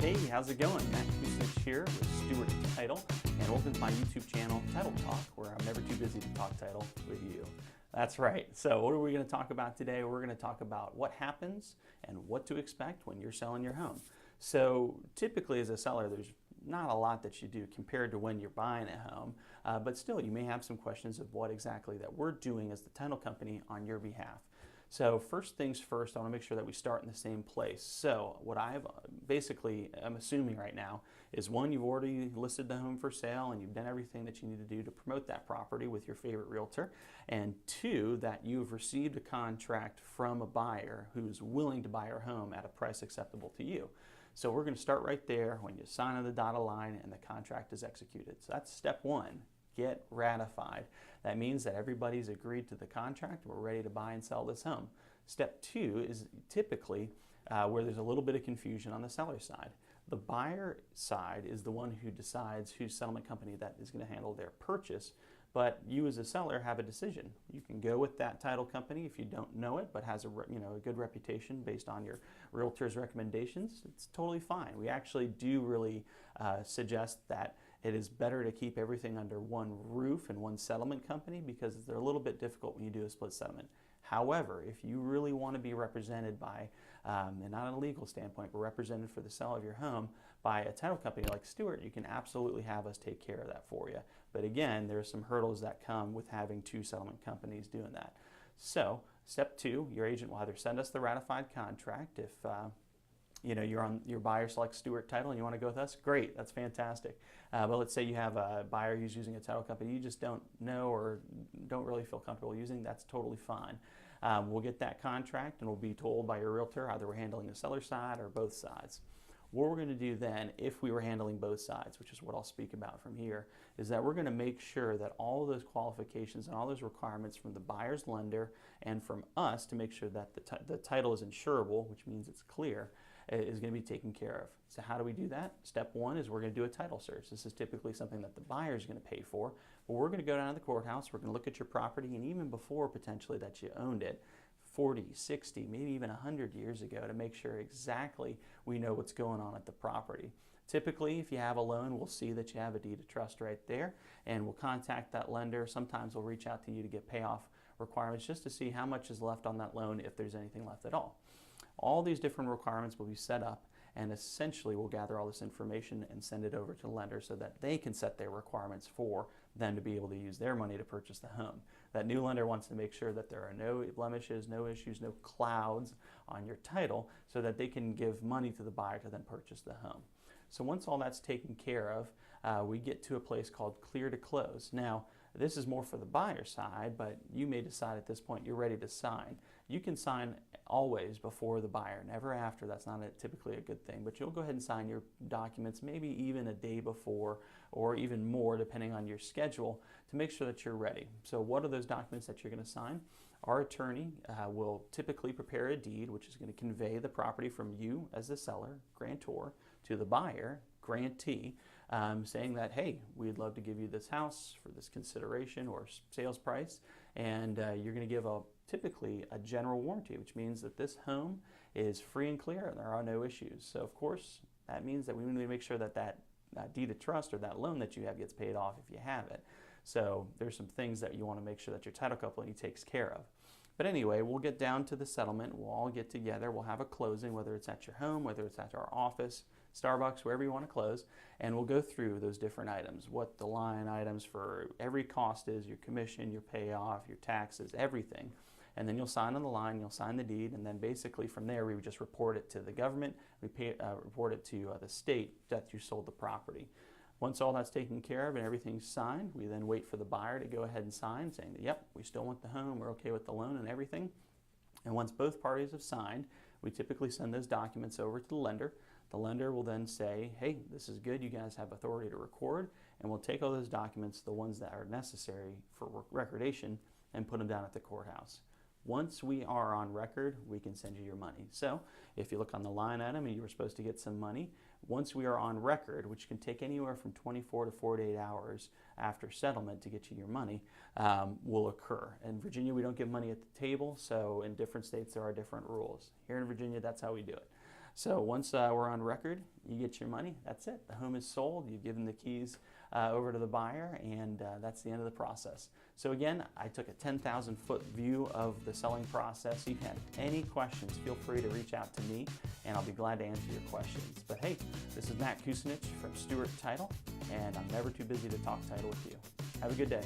Hey, how's it going? Matt Kusnich here with Stewart Title, and welcome to my YouTube channel, Title Talk, where I'm never too busy to talk title with you. That's right. So what are we going to talk about today? We're going to talk about what happens and what to expect when you're selling your home. So typically as a seller, there's not a lot that you do compared to when you're buying a home, but still you may have some questions of what exactly that we're doing as the title company on your behalf. So first things first, I want to make sure that we start in the same place. So what I'm assuming right now is one, you've already listed the home for sale and you've done everything that you need to do to promote that property with your favorite realtor. And two, that you've received a contract from a buyer who's willing to buy your home at a price acceptable to you. So we're going to start right there when you sign on the dotted line and the contract is executed. So that's step one. Get ratified. That means that everybody's agreed to the contract. We're ready to buy and sell this home. Step two is typically where there's a little bit of confusion on the seller side. The buyer side is the one who decides whose settlement company that is going to handle their purchase, but you as a seller have a decision. You can go with that title company if you don't know it, but has a good reputation based on your realtor's recommendations. It's totally fine. We actually do really suggest that it is better to keep everything under one roof and one settlement company because they're a little bit difficult when you do a split settlement. However, if you really want to be represented by, and not on a legal standpoint, but represented for the sale of your home by a title company like Stewart, you can absolutely have us take care of that for you. But again, there are some hurdles that come with having two settlement companies doing that. So, step two, your agent will either send us the ratified contract if your buyer selects Stewart Title and you want to go with us, great, that's fantastic. But let's say you have a buyer who's using a title company you just don't know or don't really feel comfortable using, that's totally fine. We'll get that contract and we'll be told by your realtor either we're handling the seller side or both sides. What we're going to do then, if we were handling both sides, which is what I'll speak about from here, is that we're going to make sure that all of those qualifications and all those requirements from the buyer's lender and from us to make sure that the title is insurable, which means it's clear, is going to be taken care of. So how do we do that? Step one is we're going to do a title search. This is typically something that the buyer is going to pay for, but we're going to go down to the courthouse, we're going to look at your property, and even before potentially that you owned it, 40, 60, maybe even 100 years ago to make sure exactly we know what's going on at the property. Typically, if you have a loan, we'll see that you have a deed of trust right there, and we'll contact that lender. Sometimes we'll reach out to you to get payoff requirements just to see how much is left on that loan, if there's anything left at all. All these different requirements will be set up, and essentially we'll gather all this information and send it over to the lender so that they can set their requirements for them to be able to use their money to purchase the home. That new lender wants to make sure that there are no blemishes, no issues, no clouds on your title so that they can give money to the buyer to then purchase the home. So once all that's taken care of, we get to a place called clear to close. Now, this is more for the buyer side, but you may decide at this point you're ready to sign. You can sign always before the buyer, never after. That's not typically a good thing, but you'll go ahead and sign your documents maybe even a day before or even more depending on your schedule to make sure that you're ready. So what are those documents that you're going to sign? Our attorney will typically prepare a deed which is going to convey the property from you as the seller, grantor, to the buyer, grantee, saying that, hey, we'd love to give you this house for this consideration or sales price, and you're going to give typically a general warranty, which means that this home is free and clear and there are no issues. So of course, that means that we need to make sure that that deed of trust or that loan that you have gets paid off if you have it. So there's some things that you want to make sure that your title company takes care of. But anyway, we'll get down to the settlement. We'll all get together. We'll have a closing, whether it's at your home, whether it's at our office, Starbucks, wherever you want to close, and we'll go through those different items, what the line items for every cost is, your commission, your payoff, your taxes, everything. And then you'll sign on the line, you'll sign the deed, and then basically from there we would just report it to the government, report it to the state that you sold the property. Once all that's taken care of and everything's signed, we then wait for the buyer to go ahead and sign, saying that, yep, we still want the home, we're okay with the loan and everything. And once both parties have signed, we typically send those documents over to the lender. The lender will then say, hey, this is good, you guys have authority to record, and we'll take all those documents, the ones that are necessary for recordation, and put them down at the courthouse. Once we are on record, we can send you your money. So if you look on the line item and you were supposed to get some money, once we are on record, which can take anywhere from 24 to 48 hours after settlement to get you your money, will occur. In Virginia, we don't give money at the table, so in different states there are different rules. Here in Virginia, that's how we do it. So once we're on record, you get your money. That's it. The home is sold. You've given the keys over to the buyer, and that's the end of the process. So again, I took a 10,000-foot view of the selling process. If you have any questions, feel free to reach out to me, and I'll be glad to answer your questions. But hey, this is Matt Kucinich from Stewart Title, and I'm never too busy to talk title with you. Have a good day.